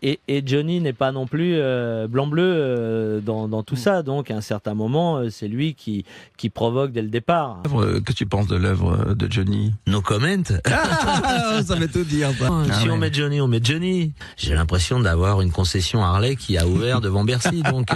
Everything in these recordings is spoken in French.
Et Johnny n'est pas non plus blanc-bleu dans tout ça. Donc, à un certain moment, c'est lui qui provoque dès le départ. Que tu penses de l'œuvre de Johnny? No comment. Ça veut tout dire, ça. Si on met Johnny, on met Johnny. J'ai l'impression d'avoir une concession Harley qui a ouvert devant Bercy. Donc,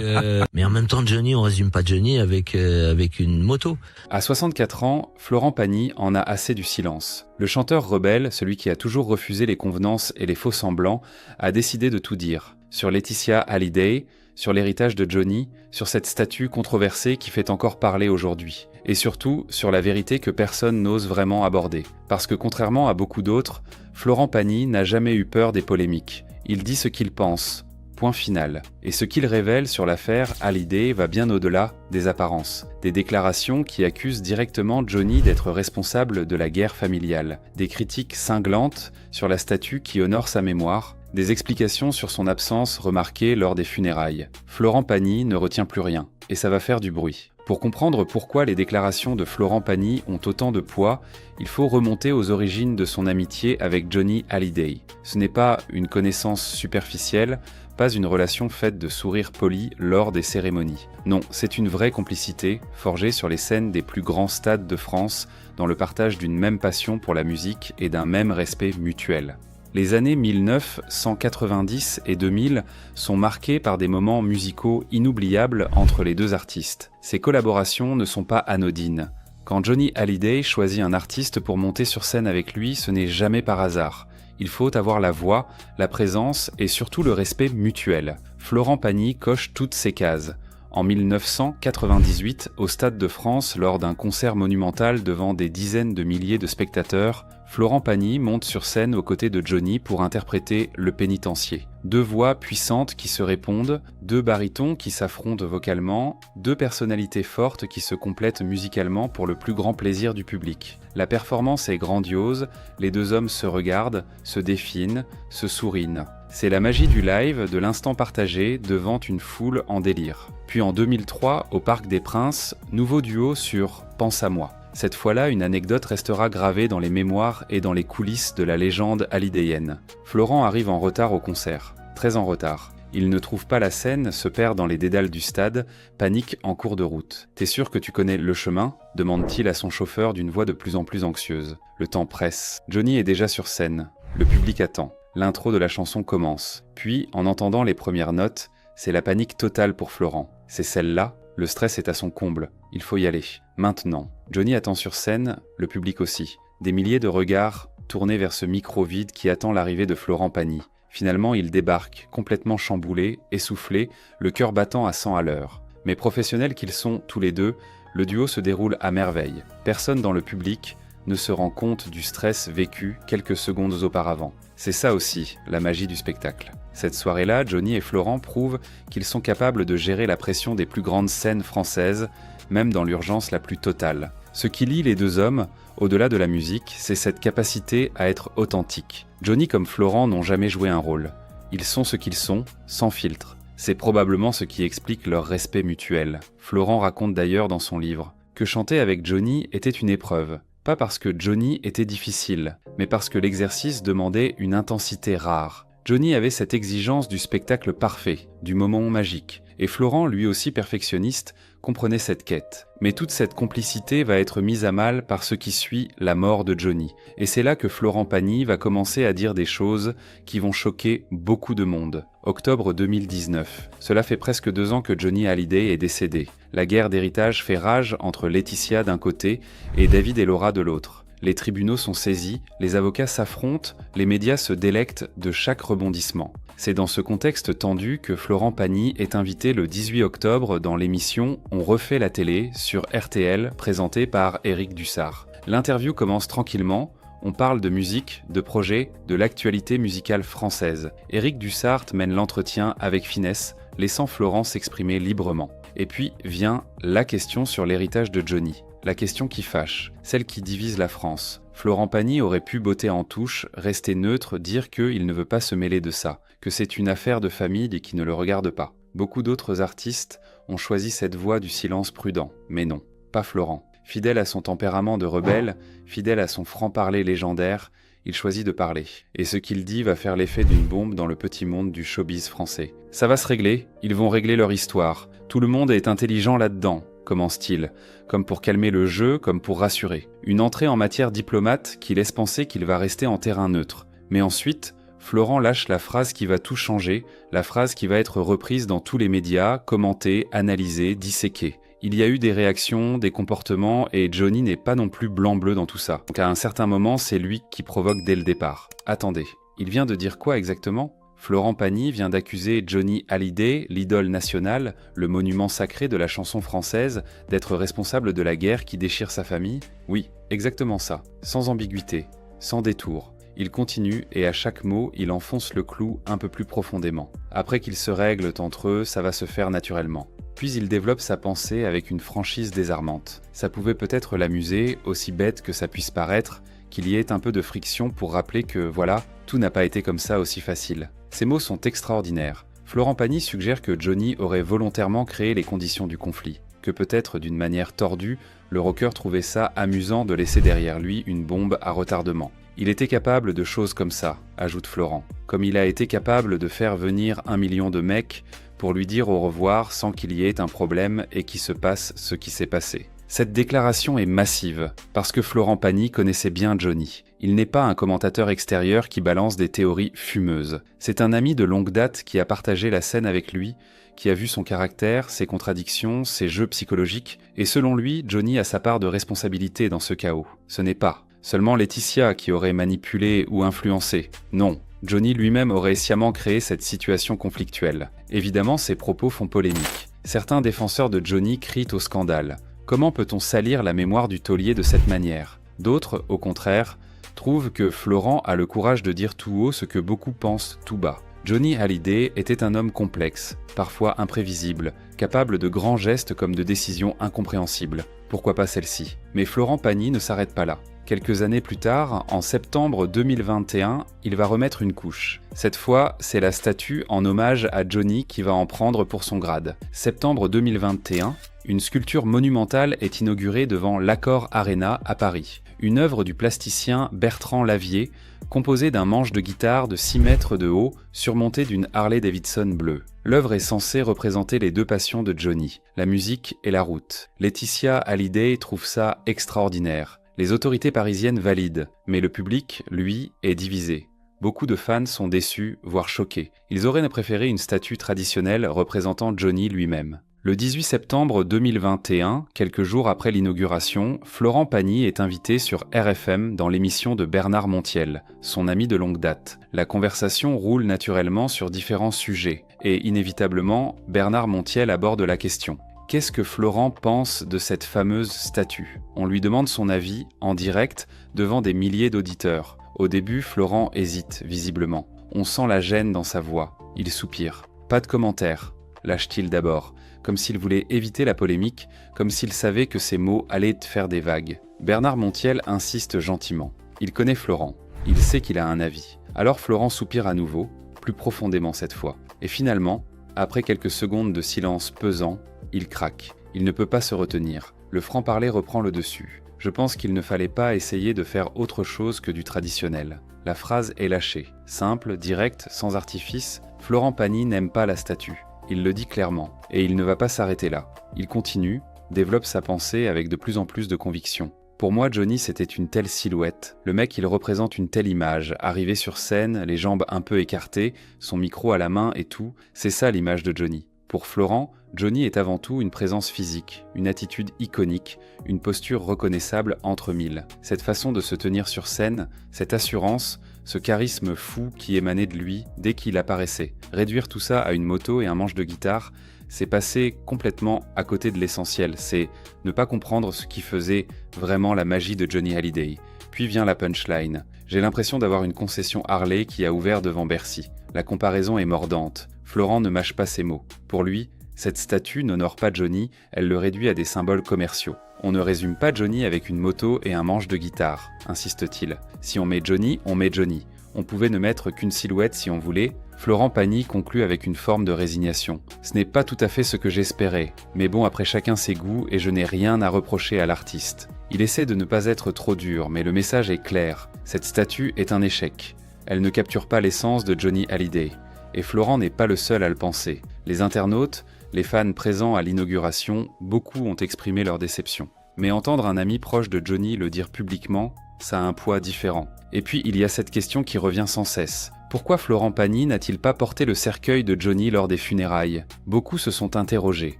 mais en même temps, Johnny, on résume pas Johnny avec une moto. À 64 ans, Florent Pagny en a assez du silence. Le chanteur rebelle, celui qui a toujours refusé les convenances et les faux-semblants, a décidé de tout dire. Sur Laetitia Hallyday, sur l'héritage de Johnny, sur cette statue controversée qui fait encore parler aujourd'hui. Et surtout, sur la vérité que personne n'ose vraiment aborder. Parce que contrairement à beaucoup d'autres, Florent Pagny n'a jamais eu peur des polémiques. Il dit ce qu'il pense. Point final. Et ce qu'il révèle sur l'affaire Hallyday va bien au-delà des apparences. Des déclarations qui accusent directement Johnny d'être responsable de la guerre familiale. Des critiques cinglantes sur la statue qui honore sa mémoire. Des explications sur son absence remarquée lors des funérailles. Florent Pagny ne retient plus rien. Et ça va faire du bruit. Pour comprendre pourquoi les déclarations de Florent Pagny ont autant de poids, il faut remonter aux origines de son amitié avec Johnny Hallyday. Ce n'est pas une connaissance superficielle, pas une relation faite de sourires polis lors des cérémonies. Non, c'est une vraie complicité, forgée sur les scènes des plus grands stades de France, dans le partage d'une même passion pour la musique et d'un même respect mutuel. Les années 1990 et 2000 sont marquées par des moments musicaux inoubliables entre les deux artistes. Ces collaborations ne sont pas anodines. Quand Johnny Hallyday choisit un artiste pour monter sur scène avec lui, ce n'est jamais par hasard. Il faut avoir la voix, la présence et surtout le respect mutuel. Florent Pagny coche toutes ces cases. En 1998, au Stade de France, lors d'un concert monumental devant des dizaines de milliers de spectateurs, Florent Pagny monte sur scène aux côtés de Johnny pour interpréter Le Pénitencier. Deux voix puissantes qui se répondent, deux barytons qui s'affrontent vocalement, deux personnalités fortes qui se complètent musicalement pour le plus grand plaisir du public. La performance est grandiose, les deux hommes se regardent, se définent, se sourinent. C'est la magie du live, de l'instant partagé devant une foule en délire. Puis en 2003, au Parc des Princes, nouveau duo sur « Pense à moi ». Cette fois-là, une anecdote restera gravée dans les mémoires et dans les coulisses de la légende hallydayienne. Florent arrive en retard au concert, très en retard. Il ne trouve pas la scène, se perd dans les dédales du stade, panique en cours de route. « T'es sûr que tu connais le chemin ?» demande-t-il à son chauffeur d'une voix de plus en plus anxieuse. Le temps presse. Johnny est déjà sur scène. Le public attend. L'intro de la chanson commence. Puis, en entendant les premières notes, c'est la panique totale pour Florent. C'est celle-là, le stress est à son comble. Il faut y aller. Maintenant. Johnny attend sur scène, le public aussi. Des milliers de regards tournés vers ce micro vide qui attend l'arrivée de Florent Pagny. Finalement, il débarque, complètement chamboulé, essoufflé, le cœur battant à 100 à l'heure. Mais professionnels qu'ils sont tous les deux, le duo se déroule à merveille. Personne dans le public ne se rend compte du stress vécu quelques secondes auparavant. C'est ça aussi, la magie du spectacle. Cette soirée-là, Johnny et Florent prouvent qu'ils sont capables de gérer la pression des plus grandes scènes françaises, même dans l'urgence la plus totale. Ce qui lie les deux hommes, au-delà de la musique, c'est cette capacité à être authentique. Johnny comme Florent n'ont jamais joué un rôle. Ils sont ce qu'ils sont, sans filtre. C'est probablement ce qui explique leur respect mutuel. Florent raconte d'ailleurs dans son livre que chanter avec Johnny était une épreuve. Pas parce que Johnny était difficile, mais parce que l'exercice demandait une intensité rare. Johnny avait cette exigence du spectacle parfait, du moment magique, et Florent, lui aussi perfectionniste, comprenait cette quête. Mais toute cette complicité va être mise à mal par ce qui suit la mort de Johnny. Et c'est là que Florent Pagny va commencer à dire des choses qui vont choquer beaucoup de monde. Octobre 2019. Cela fait presque 2 ans que Johnny Hallyday est décédé. La guerre d'héritage fait rage entre Laetitia d'un côté et David et Laura de l'autre. Les tribunaux sont saisis, les avocats s'affrontent, les médias se délectent de chaque rebondissement. C'est dans ce contexte tendu que Florent Pagny est invité le 18 octobre dans l'émission On refait la télé sur RTL, présentée par Éric Dussart. L'interview commence tranquillement, on parle de musique, de projets, de l'actualité musicale française. Éric Dussart mène l'entretien avec finesse, laissant Florent s'exprimer librement. Et puis vient la question sur l'héritage de Johnny. La question qui fâche, celle qui divise la France. Florent Pagny aurait pu botter en touche, rester neutre, dire qu'il ne veut pas se mêler de ça, que c'est une affaire de famille et qui ne le regarde pas. Beaucoup d'autres artistes ont choisi cette voie du silence prudent, mais non, pas Florent. Fidèle à son tempérament de rebelle, fidèle à son franc-parler légendaire, il choisit de parler. Et ce qu'il dit va faire l'effet d'une bombe dans le petit monde du showbiz français. Ça va se régler, ils vont régler leur histoire. Tout le monde est intelligent là-dedans, commence-t-il, comme pour calmer le jeu, comme pour rassurer. Une entrée en matière diplomate qui laisse penser qu'il va rester en terrain neutre. Mais ensuite, Florent lâche la phrase qui va tout changer, la phrase qui va être reprise dans tous les médias, commentée, analysée, disséquée. Il y a eu des réactions, des comportements, et Johnny n'est pas non plus blanc-bleu dans tout ça. Donc à un certain moment, c'est lui qui provoque dès le départ. Attendez, il vient de dire quoi exactement ? Florent Pagny vient d'accuser Johnny Hallyday, l'idole nationale, le monument sacré de la chanson française, d'être responsable de la guerre qui déchire sa famille ? Oui, exactement ça, sans ambiguïté, sans détour. Il continue et à chaque mot, il enfonce le clou un peu plus profondément. Après qu'ils se règlent entre eux, ça va se faire naturellement. Puis il développe sa pensée avec une franchise désarmante. Ça pouvait peut-être l'amuser, aussi bête que ça puisse paraître, qu'il y ait un peu de friction pour rappeler que, voilà, tout n'a pas été comme ça aussi facile. Ces mots sont extraordinaires. Florent Pagny suggère que Johnny aurait volontairement créé les conditions du conflit, que peut-être d'une manière tordue, le rocker trouvait ça amusant de laisser derrière lui une bombe à retardement. Il était capable de choses comme ça, ajoute Florent, comme il a été capable de faire venir 1 million de mecs pour lui dire au revoir sans qu'il y ait un problème et qu'il se passe ce qui s'est passé. Cette déclaration est massive, parce que Florent Pagny connaissait bien Johnny. Il n'est pas un commentateur extérieur qui balance des théories fumeuses. C'est un ami de longue date qui a partagé la scène avec lui, qui a vu son caractère, ses contradictions, ses jeux psychologiques, et selon lui, Johnny a sa part de responsabilité dans ce chaos. Ce n'est pas seulement Laetitia qui aurait manipulé ou influencé. Non, Johnny lui-même aurait sciemment créé cette situation conflictuelle. Évidemment, ses propos font polémique. Certains défenseurs de Johnny crient au scandale. Comment peut-on salir la mémoire du taulier de cette manière ? D'autres, au contraire, trouvent que Florent a le courage de dire tout haut ce que beaucoup pensent tout bas. Johnny Hallyday était un homme complexe, parfois imprévisible, capable de grands gestes comme de décisions incompréhensibles. Pourquoi pas celle-ci ? Mais Florent Pagny ne s'arrête pas là. Quelques années plus tard, en septembre 2021, il va remettre une couche. Cette fois, c'est la statue en hommage à Johnny qui va en prendre pour son grade. Septembre 2021, une sculpture monumentale est inaugurée devant l'Accor Arena à Paris. Une œuvre du plasticien Bertrand Lavier, composée d'un manche de guitare de 6 mètres de haut, surmonté d'une Harley-Davidson bleue. L'œuvre est censée représenter les deux passions de Johnny, la musique et la route. Laetitia Hallyday trouve ça extraordinaire. Les autorités parisiennes valident, mais le public, lui, est divisé. Beaucoup de fans sont déçus, voire choqués. Ils auraient préféré une statue traditionnelle représentant Johnny lui-même. Le 18 septembre 2021, quelques jours après l'inauguration, Florent Pagny est invité sur RFM dans l'émission de Bernard Montiel, son ami de longue date. La conversation roule naturellement sur différents sujets, et inévitablement, Bernard Montiel aborde la question. Qu'est-ce que Florent pense de cette fameuse statue ? On lui demande son avis, en direct, devant des milliers d'auditeurs. Au début, Florent hésite, visiblement. On sent la gêne dans sa voix. Il soupire. Pas de commentaire, lâche-t-il d'abord, comme s'il voulait éviter la polémique, comme s'il savait que ses mots allaient faire des vagues. Bernard Montiel insiste gentiment. Il connaît Florent. Il sait qu'il a un avis. Alors Florent soupire à nouveau, plus profondément cette fois. Et finalement, après quelques secondes de silence pesant, il craque. Il ne peut pas se retenir. Le franc-parler reprend le dessus. Je pense qu'il ne fallait pas essayer de faire autre chose que du traditionnel. La phrase est lâchée. Simple, directe, sans artifice, Florent Pagny n'aime pas la statue. Il le dit clairement. Et il ne va pas s'arrêter là. Il continue, développe sa pensée avec de plus en plus de conviction. Pour moi, Johnny, c'était une telle silhouette. Le mec, il représente une telle image. Arrivé sur scène, les jambes un peu écartées, son micro à la main et tout. C'est ça l'image de Johnny. Pour Florent, Johnny est avant tout une présence physique, une attitude iconique, une posture reconnaissable entre mille. Cette façon de se tenir sur scène, cette assurance, ce charisme fou qui émanait de lui dès qu'il apparaissait. Réduire tout ça à une moto et un manche de guitare, c'est passer complètement à côté de l'essentiel. C'est ne pas comprendre ce qui faisait vraiment la magie de Johnny Hallyday. Puis vient la punchline. J'ai l'impression d'avoir une concession Harley qui a ouvert devant Bercy. La comparaison est mordante. Florent ne mâche pas ses mots. Pour lui, cette statue n'honore pas Johnny, elle le réduit à des symboles commerciaux. On ne résume pas Johnny avec une moto et un manche de guitare, insiste-t-il. Si on met Johnny, on met Johnny. On pouvait ne mettre qu'une silhouette si on voulait. Florent Pagny conclut avec une forme de résignation. Ce n'est pas tout à fait ce que j'espérais, mais bon, après chacun ses goûts et je n'ai rien à reprocher à l'artiste. Il essaie de ne pas être trop dur, mais le message est clair. Cette statue est un échec. Elle ne capture pas l'essence de Johnny Hallyday. Et Florent n'est pas le seul à le penser. Les internautes, les fans présents à l'inauguration, beaucoup ont exprimé leur déception. Mais entendre un ami proche de Johnny le dire publiquement, ça a un poids différent. Et puis il y a cette question qui revient sans cesse. Pourquoi Florent Pagny n'a-t-il pas porté le cercueil de Johnny lors des funérailles ? Beaucoup se sont interrogés.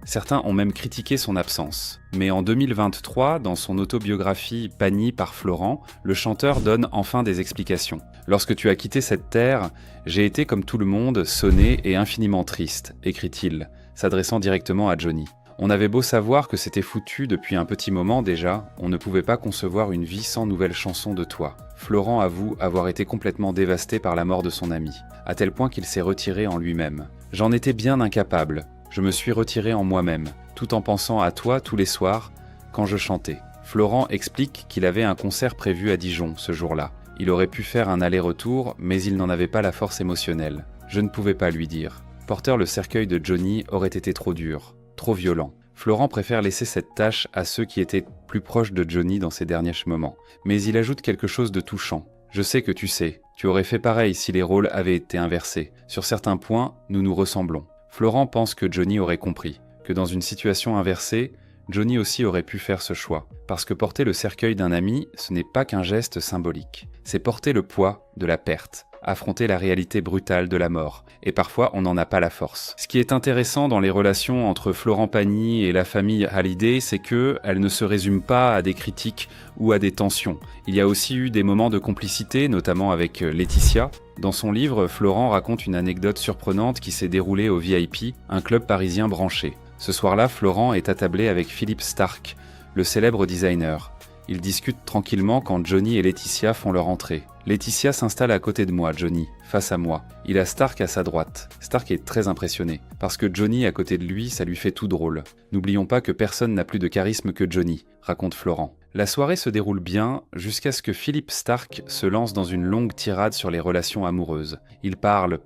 Certains ont même critiqué son absence. Mais en 2023, dans son autobiographie Pagny par Florent, le chanteur donne enfin des explications. Lorsque tu as quitté cette terre, j'ai été comme tout le monde, sonné et infiniment triste, écrit-il, s'adressant directement à Johnny. On avait beau savoir que c'était foutu depuis un petit moment déjà, on ne pouvait pas concevoir une vie sans nouvelles chansons de toi. Florent avoue avoir été complètement dévasté par la mort de son ami, à tel point qu'il s'est retiré en lui-même. J'en étais bien incapable, je me suis retiré en moi-même, tout en pensant à toi tous les soirs, quand je chantais. Florent explique qu'il avait un concert prévu à Dijon ce jour-là. Il aurait pu faire un aller-retour, mais il n'en avait pas la force émotionnelle. Je ne pouvais pas lui dire. Porter le cercueil de Johnny aurait été trop dur. Trop violent. Florent préfère laisser cette tâche à ceux qui étaient plus proches de Johnny dans ses derniers moments. Mais il ajoute quelque chose de touchant. Je sais que tu sais, tu aurais fait pareil si les rôles avaient été inversés. Sur certains points, nous nous ressemblons. Florent pense que Johnny aurait compris, que dans une situation inversée, Johnny aussi aurait pu faire ce choix. Parce que porter le cercueil d'un ami, ce n'est pas qu'un geste symbolique. C'est porter le poids de la perte. Affronter la réalité brutale de la mort. Et parfois, on n'en a pas la force. Ce qui est intéressant dans les relations entre Florent Pagny et la famille Hallyday, c'est qu'elles ne se résument pas à des critiques ou à des tensions. Il y a aussi eu des moments de complicité, notamment avec Laetitia. Dans son livre, Florent raconte une anecdote surprenante qui s'est déroulée au VIP, un club parisien branché. Ce soir-là, Florent est attablé avec Philippe Starck, le célèbre designer. Ils discutent tranquillement quand Johnny et Laetitia font leur entrée. Laetitia s'installe à côté de moi, Johnny, face à moi. Il a Starck à sa droite. Starck est très impressionné, parce que Johnny à côté de lui, ça lui fait tout drôle. N'oublions pas que personne n'a plus de charisme que Johnny, raconte Florent. La soirée se déroule bien, jusqu'à ce que Philippe Starck se lance dans une longue tirade sur les relations amoureuses. Il parle,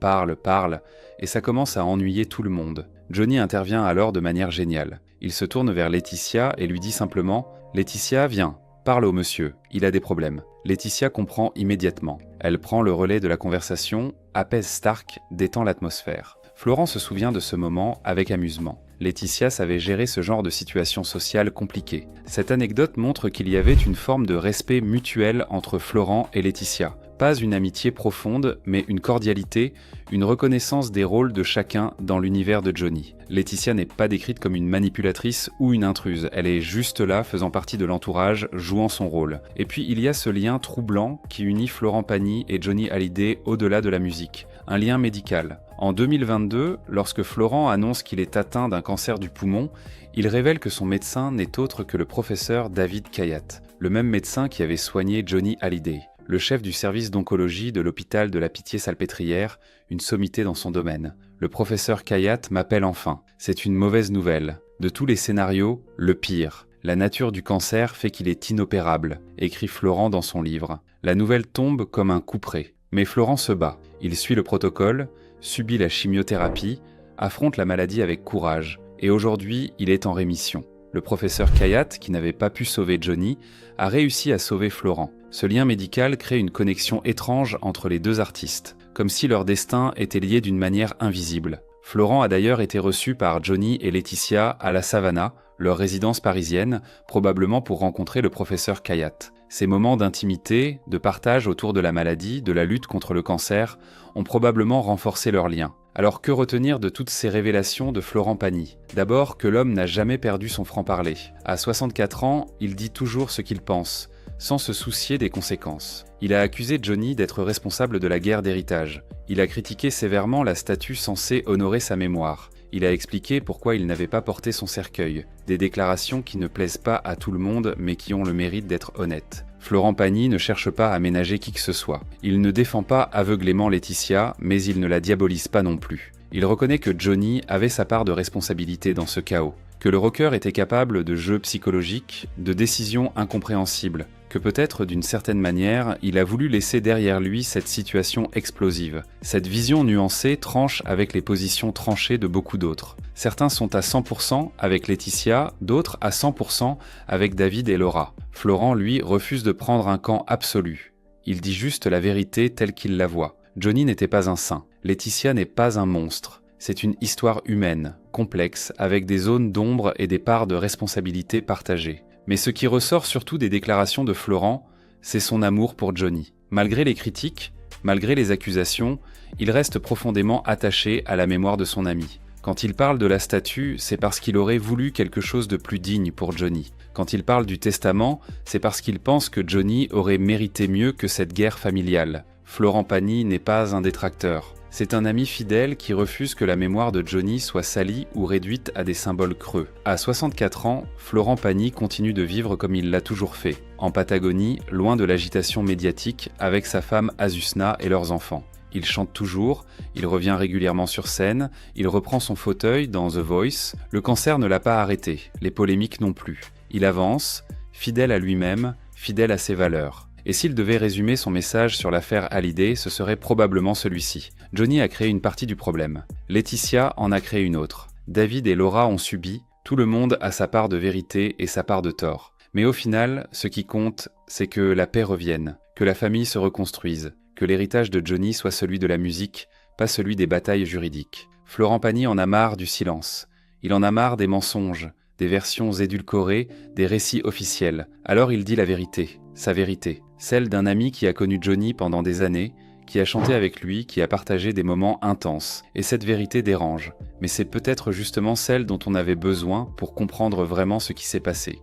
et ça commence à ennuyer tout le monde. Johnny intervient alors de manière géniale. Il se tourne vers Laetitia et lui dit simplement « Laetitia, viens. Parle au monsieur, il a des problèmes. » Laetitia comprend immédiatement. Elle prend le relais de la conversation, apaise Starck, détend l'atmosphère. Florent se souvient de ce moment avec amusement. Laetitia savait gérer ce genre de situation sociale compliquée. Cette anecdote montre qu'il y avait une forme de respect mutuel entre Florent et Laetitia. Pas une amitié profonde, mais une cordialité, une reconnaissance des rôles de chacun dans l'univers de Johnny. Laetitia n'est pas décrite comme une manipulatrice ou une intruse, elle est juste là, faisant partie de l'entourage, jouant son rôle. Et puis il y a ce lien troublant qui unit Florent Pagny et Johnny Hallyday au-delà de la musique. Un lien médical. En 2022, lorsque Florent annonce qu'il est atteint d'un cancer du poumon, il révèle que son médecin n'est autre que le professeur David Kayat, le même médecin qui avait soigné Johnny Hallyday. Le chef du service d'oncologie de l'hôpital de la Pitié-Salpêtrière, une sommité dans son domaine. Le professeur Kayat m'appelle enfin. C'est une mauvaise nouvelle. De tous les scénarios, le pire. La nature du cancer fait qu'il est inopérable, écrit Florent dans son livre. La nouvelle tombe comme un couperet. Mais Florent se bat. Il suit le protocole, subit la chimiothérapie, affronte la maladie avec courage. Et aujourd'hui, il est en rémission. Le professeur Kayat, qui n'avait pas pu sauver Johnny, a réussi à sauver Florent. Ce lien médical crée une connexion étrange entre les deux artistes, comme si leur destin était lié d'une manière invisible. Florent a d'ailleurs été reçu par Johnny et Laetitia à la Savannah, leur résidence parisienne, probablement pour rencontrer le professeur Kayat. Ces moments d'intimité, de partage autour de la maladie, de la lutte contre le cancer, ont probablement renforcé leur lien. Alors que retenir de toutes ces révélations de Florent Pagny ? D'abord que l'homme n'a jamais perdu son franc-parler. À 64 ans, il dit toujours ce qu'il pense, sans se soucier des conséquences. Il a accusé Johnny d'être responsable de la guerre d'héritage. Il a critiqué sévèrement la statue censée honorer sa mémoire. Il a expliqué pourquoi il n'avait pas porté son cercueil. Des déclarations qui ne plaisent pas à tout le monde, mais qui ont le mérite d'être honnêtes. Florent Pagny ne cherche pas à ménager qui que ce soit. Il ne défend pas aveuglément Laetitia, mais il ne la diabolise pas non plus. Il reconnaît que Johnny avait sa part de responsabilité dans ce chaos, que le rocker était capable de jeux psychologiques, de décisions incompréhensibles, que peut-être d'une certaine manière, il a voulu laisser derrière lui cette situation explosive. Cette vision nuancée tranche avec les positions tranchées de beaucoup d'autres. Certains sont à 100% avec Laetitia, d'autres à 100% avec David et Laura. Florent, lui, refuse de prendre un camp absolu. Il dit juste la vérité telle qu'il la voit. Johnny n'était pas un saint. Laetitia n'est pas un monstre. C'est une histoire humaine, complexe, avec des zones d'ombre et des parts de responsabilité partagées. Mais ce qui ressort surtout des déclarations de Florent, c'est son amour pour Johnny. Malgré les critiques, malgré les accusations, il reste profondément attaché à la mémoire de son ami. Quand il parle de la statue, c'est parce qu'il aurait voulu quelque chose de plus digne pour Johnny. Quand il parle du testament, c'est parce qu'il pense que Johnny aurait mérité mieux que cette guerre familiale. Florent Pagny n'est pas un détracteur. C'est un ami fidèle qui refuse que la mémoire de Johnny soit salie ou réduite à des symboles creux. À 64 ans, Florent Pagny continue de vivre comme il l'a toujours fait, en Patagonie, loin de l'agitation médiatique, avec sa femme Asusna et leurs enfants. Il chante toujours, il revient régulièrement sur scène, il reprend son fauteuil dans The Voice. Le cancer ne l'a pas arrêté, les polémiques non plus. Il avance, fidèle à lui-même, fidèle à ses valeurs. Et s'il devait résumer son message sur l'affaire Hallyday, ce serait probablement celui-ci. Johnny a créé une partie du problème. Laetitia en a créé une autre. David et Laura ont subi. Tout le monde a sa part de vérité et sa part de tort. Mais au final, ce qui compte, c'est que la paix revienne, que la famille se reconstruise, que l'héritage de Johnny soit celui de la musique, pas celui des batailles juridiques. Florent Pagny en a marre du silence. Il en a marre des mensonges, des versions édulcorées, des récits officiels. Alors il dit la vérité, sa vérité, celle d'un ami qui a connu Johnny pendant des années, qui a chanté avec lui, qui a partagé des moments intenses. Et cette vérité dérange, mais c'est peut-être justement celle dont on avait besoin pour comprendre vraiment ce qui s'est passé.